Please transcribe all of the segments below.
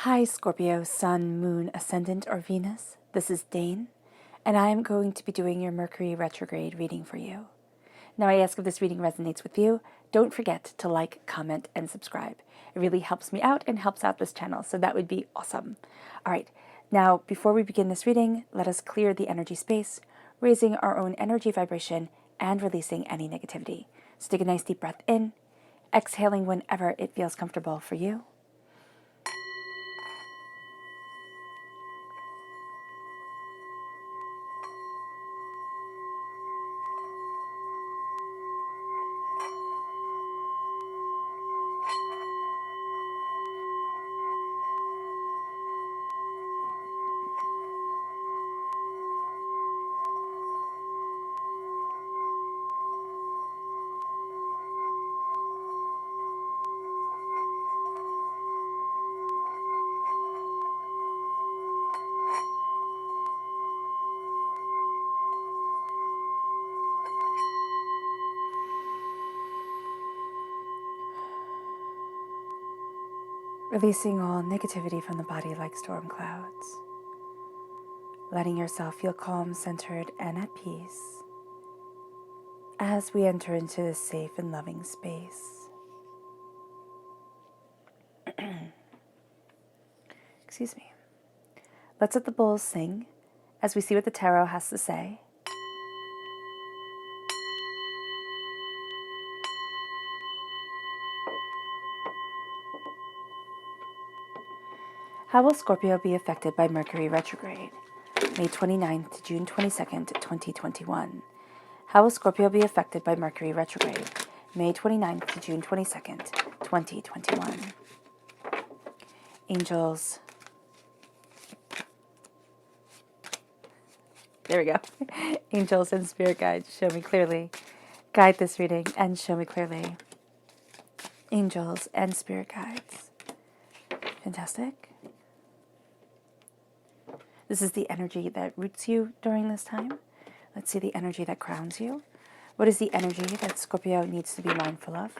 Hi, Scorpio, Sun, Moon, Ascendant, or Venus. This is Dane, and I am going to be doing your Mercury Retrograde reading for you. Now, I ask if this reading resonates with you, don't forget to like, comment, and subscribe. It really helps me out and helps out this channel, so that would be awesome. All right, now, before we begin this reading, let us clear the energy space, raising our own energy vibration and releasing any negativity. So take a nice deep breath in, exhaling whenever it feels comfortable for you. Releasing all negativity from the body like storm clouds. Letting yourself feel calm, centered, and at peace as we enter into this safe and loving space. Excuse me. Let's let the bowls sing as we see what the tarot has to say. How will Scorpio be affected by Mercury Retrograde? May 29th to June 22nd, 2021. How will Scorpio be affected by Mercury Retrograde? May 29th to June 22nd, 2021. Angels. There we go. Angels and spirit guides, show me clearly. Guide this reading and show me clearly. Angels and spirit guides. Fantastic. This is the energy that roots you during this time. Let's see the energy that grounds you. What is the energy that Scorpio needs to be mindful of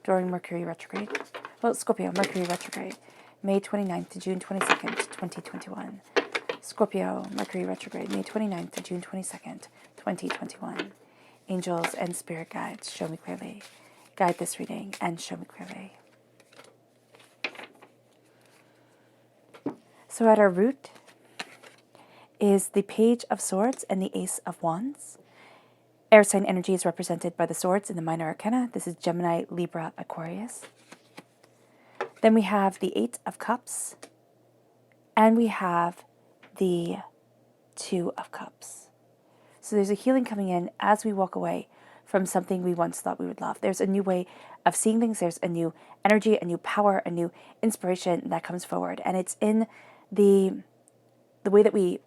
during Mercury Retrograde? Well, Scorpio, Mercury Retrograde, May 29th to June 22nd, 2021. Scorpio, Mercury Retrograde, May 29th to June 22nd, 2021. Angels and spirit guides, show me clearly. Guide this reading and show me clearly. So at our root is the Page of Swords and the Ace of Wands. Air sign energy is represented by the swords in the minor arcana. This is Gemini, Libra, Aquarius. Then we have the Eight of Cups, and we have the Two of Cups. So there's a healing coming in as we walk away from something we once thought we would love. There's a new way of seeing things. There's a new energy, a new power, a new inspiration that comes forward. And it's in the way that we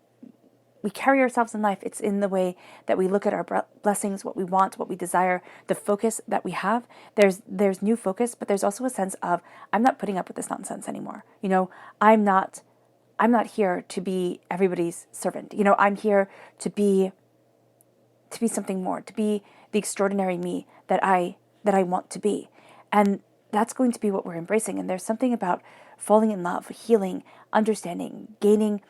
carry ourselves in life. It's in the way that we look at our blessings, what we want, what we desire, the focus that we have. There's new focus, but there's also a sense of, I'm not putting up with this nonsense anymore. You know, I'm not here to be everybody's servant. You know, I'm here to be something more, to be the extraordinary me that I want to be. And that's going to be what we're embracing. And there's something about falling in love, healing, understanding, gaining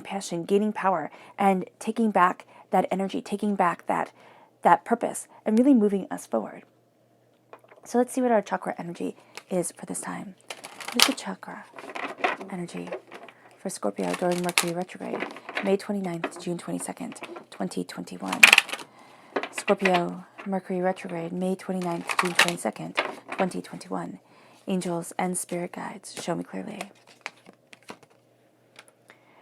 passion, gaining power, and taking back that energy, taking back that purpose, and really moving us forward. So let's see what our chakra energy is for this time. What is the chakra energy for Scorpio during Mercury Retrograde, May 29th to June 22nd, 2021? Scorpio, Mercury Retrograde, May 29th to June 22nd, 2021. Angels and spirit guides, show me clearly.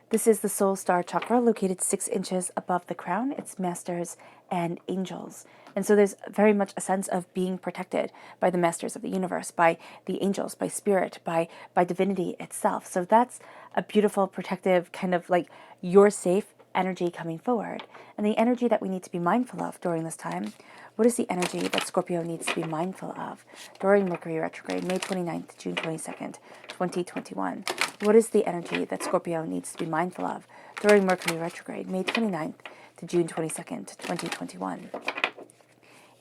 This is the soul star chakra located 6 inches above the crown. It's masters and angels. And so there's very much a sense of being protected by the masters of the universe, by the angels, by spirit, by divinity itself. So that's a beautiful, protective, kind of like you're safe energy coming forward. And the energy that we need to be mindful of during this time, what is the energy that Scorpio needs to be mindful of during Mercury Retrograde, May 29th to June 22nd, 2021? What is the energy that Scorpio needs to be mindful of during Mercury Retrograde, May 29th to June 22nd, 2021?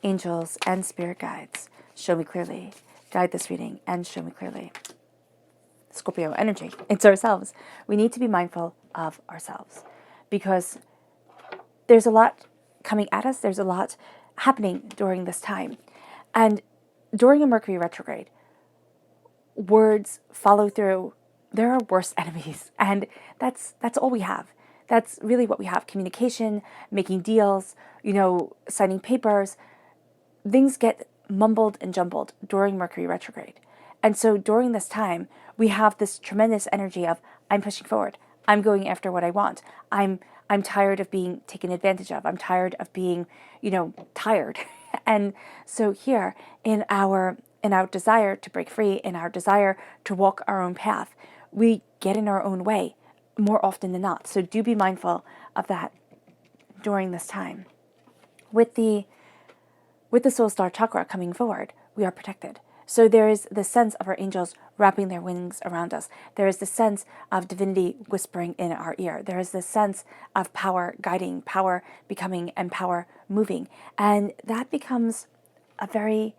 Angels and spirit guides, show me clearly. Guide this reading and show me clearly. Scorpio energy. It's ourselves. We need to be mindful of ourselves because there's a lot coming at us. There's a lot happening during this time. And during a Mercury retrograde, words follow through. They're our worst enemies. And that's all we have. That's really what we have. Communication, making deals, signing papers. Things get mumbled and jumbled during Mercury retrograde. And so during this time, we have this tremendous energy of, I'm pushing forward. I'm going after what I want. I'm tired of being taken advantage of. I'm tired of being, tired. And so here in our desire to break free, in our desire to walk our own path, we get in our own way more often than not. So do be mindful of that during this time. With the soul star chakra coming forward, we are protected. So there is the sense of our angels wrapping their wings around us. There is the sense of divinity whispering in our ear. There is the sense of power guiding, power becoming, and power moving. And that becomes a very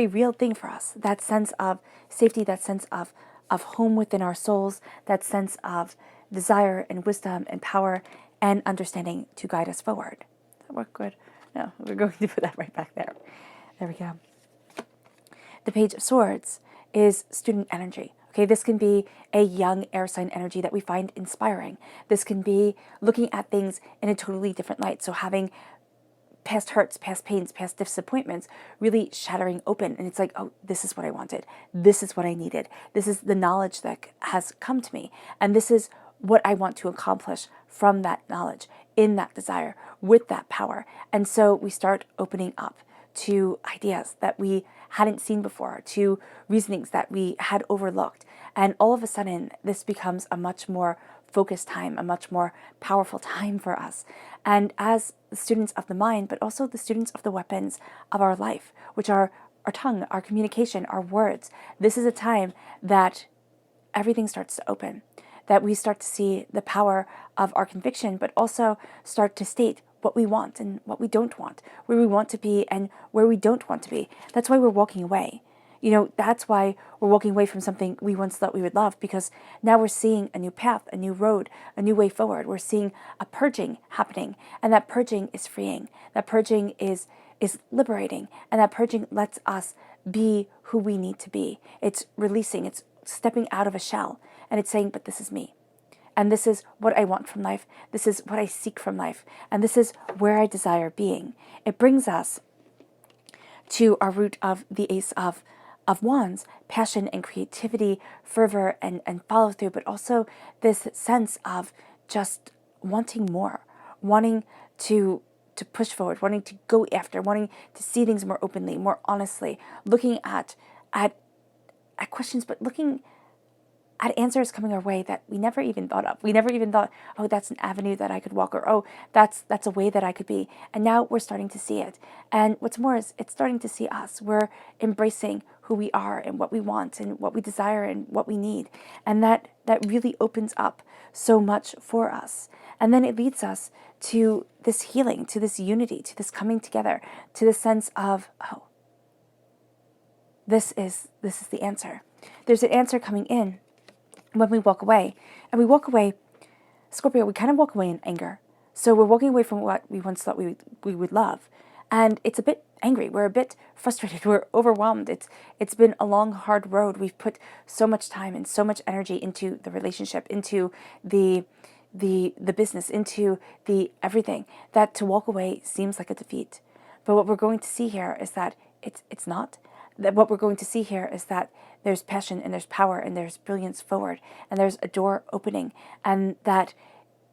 real thing for us. That sense of safety, that sense of home within our souls, that sense of desire and wisdom and power and understanding to guide us forward. Does that work good? No, we're going to put that right back there. There we go. The Page of Swords is student energy. Okay, this can be a young air sign energy that we find inspiring. This can be looking at things in a totally different light. So having past hurts, past pains, past disappointments really shattering open. And it's like, oh, this is what I wanted. This is what I needed. This is the knowledge that has come to me. And this is what I want to accomplish from that knowledge, in that desire, with that power. And so we start opening up to ideas that we hadn't seen before, to reasonings that we had overlooked. And all of a sudden, this becomes a much more focused time, a much more powerful time for us. And as students of the mind, but also the students of the weapons of our life, which are our tongue, our communication, our words, this is a time that everything starts to open, that we start to see the power of our conviction, but also start to state what we want and what we don't want, where we want to be and where we don't want to be. That's why we're walking away. That's why we're walking away from something we once thought we would love, because now we're seeing a new path, a new road, a new way forward. We're seeing a purging happening, and that purging is freeing. That purging is liberating, and that purging lets us be who we need to be. It's releasing, it's stepping out of a shell, and it's saying, but this is me. And this is what I want from life. This is what I seek from life. And this is where I desire being. It brings us to our root of the Ace of Wands, passion and creativity, fervor and follow through, but also this sense of just wanting more, wanting to push forward, wanting to go after, wanting to see things more openly, more honestly, looking at questions, but looking at answers coming our way that we never even thought of. We never even thought, oh, that's an avenue that I could walk, or oh, that's a way that I could be. And now we're starting to see it. And what's more is it's starting to see us. We're embracing who we are and what we want and what we desire and what we need. And that really opens up so much for us. And then it leads us to this healing, to this unity, to this coming together, to the sense of, oh, this is the answer. There's an answer coming in when we walk away. And we walk away, Scorpio, we kind of walk away in anger. So we're walking away from what we once thought we would love. And it's a bit angry. We're a bit frustrated. We're overwhelmed. It's been a long, hard road. We've put so much time and so much energy into the relationship, into the business, into the everything, that to walk away seems like a defeat. But what we're going to see here is that it's not. That what we're going to see here is that there's passion and there's power and there's brilliance forward and there's a door opening, and that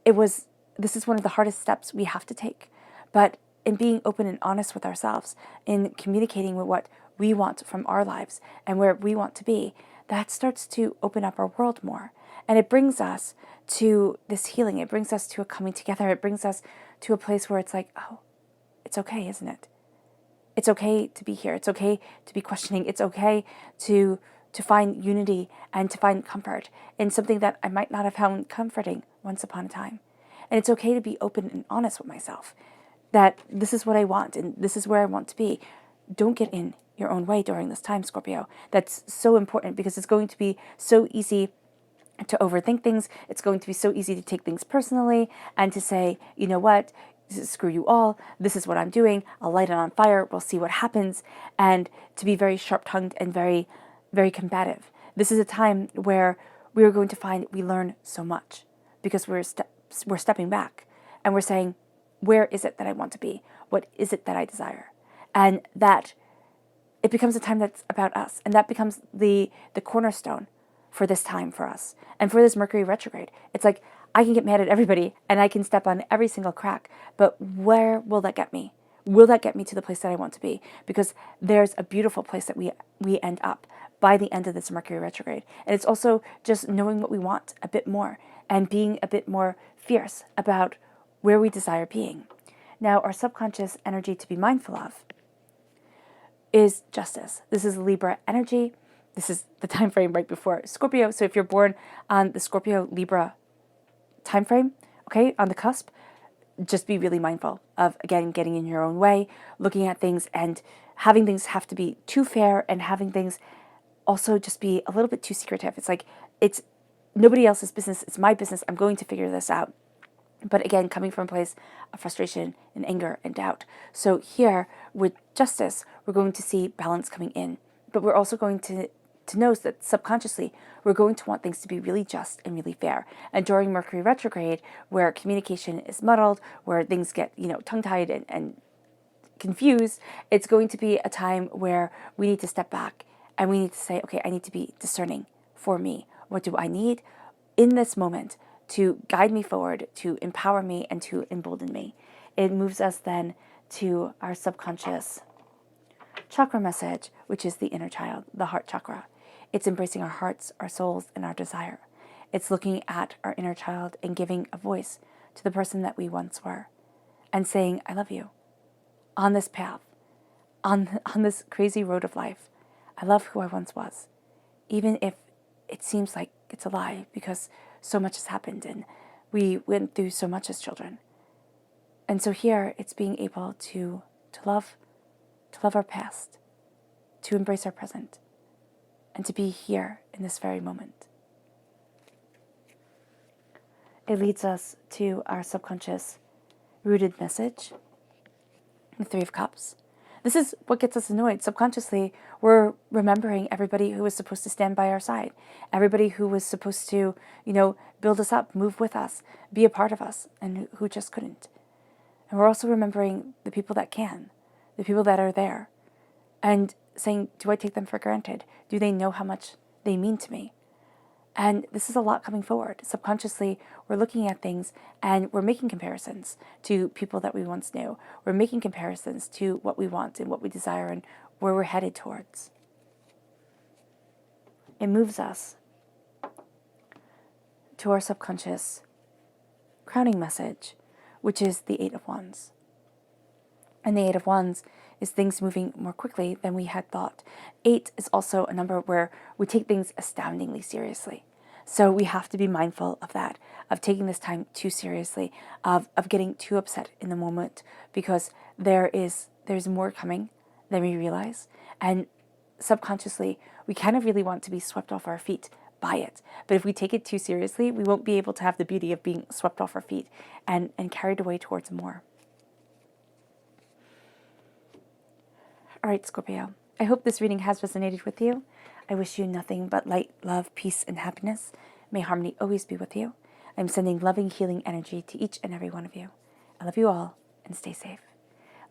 this is one of the hardest steps we have to take. But in being open and honest with ourselves, in communicating with what we want from our lives and where we want to be, that starts to open up our world more. And it brings us to this healing. It brings us to a coming together. It brings us to a place where it's like, oh, it's okay, isn't it? It's okay to be here. It's okay to be questioning. It's okay to find unity and to find comfort in something that I might not have found comforting once upon a time. And it's okay to be open and honest with myself, that this is what I want and this is where I want to be. Don't get in your own way during this time, Scorpio. That's so important because it's going to be so easy to overthink things. It's going to be so easy to take things personally and to say, you know what, screw you all. This is what I'm doing. I'll light it on fire. We'll see what happens. And to be very sharp-tongued and very, very combative. This is a time where we are going to find we learn so much because we're stepping back and we're saying, where is it that I want to be? What is it that I desire? And that it becomes a time that's about us. And that becomes the cornerstone for this time for us. And for this Mercury retrograde, it's like I can get mad at everybody and I can step on every single crack, but where will that get me? Will that get me to the place that I want to be? Because there's a beautiful place that we end up by the end of this Mercury retrograde. And it's also just knowing what we want a bit more and being a bit more fierce about where we desire being. Now, our subconscious energy to be mindful of is justice. This is Libra energy. This is the time frame right before Scorpio. So if you're born on the Scorpio Libra time frame, okay, on the cusp, just be really mindful of, again, getting in your own way, looking at things and having things have to be too fair and having things also just be a little bit too secretive. It's like, it's nobody else's business. It's my business. I'm going to figure this out. But again, coming from a place of frustration and anger and doubt. So here with justice, we're going to see balance coming in, but we're also going to know that subconsciously, we're going to want things to be really just and really fair. And during Mercury retrograde, where communication is muddled, where things get, tongue-tied and confused, it's going to be a time where we need to step back and we need to say, okay, I need to be discerning for me. What do I need in this moment to guide me forward, to empower me, and to embolden me? It moves us then to our subconscious chakra message, which is the inner child, the heart chakra. It's embracing our hearts, our souls, and our desire. It's looking at our inner child and giving a voice to the person that we once were and saying, I love you on this path, on this crazy road of life. I love who I once was, even if it seems like it's a lie because so much has happened and we went through so much as children. And so here it's being able to love our past, to embrace our present, and to be here in this very moment. It leads us to our subconscious rooted message, the Three of Cups. This is what gets us annoyed. Subconsciously, we're remembering everybody who was supposed to stand by our side, everybody who was supposed to, build us up, move with us, be a part of us, and who just couldn't. And we're also remembering the people that can, the people that are there, and saying, do I take them for granted? Do they know how much they mean to me? And this is a lot coming forward. Subconsciously, we're looking at things and we're making comparisons to people that we once knew. We're making comparisons to what we want and what we desire and where we're headed towards. It moves us to our subconscious crowning message, which is the Eight of Wands. And the Eight of Wands is things moving more quickly than we had thought. 8 is also a number where we take things astoundingly seriously. So we have to be mindful of that, of taking this time too seriously, of getting too upset in the moment, because there's more coming than we realize. And subconsciously, we kind of really want to be swept off our feet by it. But if we take it too seriously, we won't be able to have the beauty of being swept off our feet and carried away towards more. All right, Scorpio, I hope this reading has resonated with you. I wish you nothing but light, love, peace, and happiness. May harmony always be with you. I'm sending loving, healing energy to each and every one of you. I love you all, and stay safe.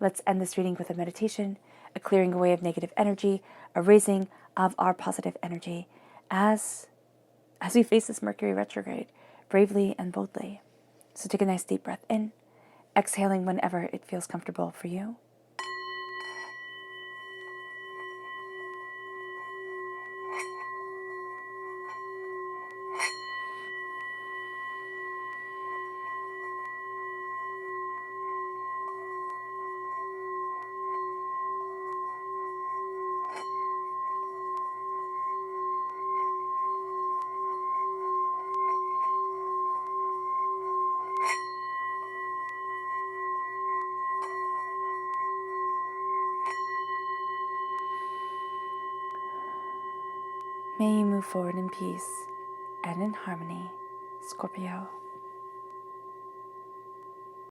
Let's end this reading with a meditation, a clearing away of negative energy, a raising of our positive energy as we face this Mercury retrograde bravely and boldly. So take a nice deep breath in, exhaling whenever it feels comfortable for you. May you move forward in peace and in harmony, Scorpio.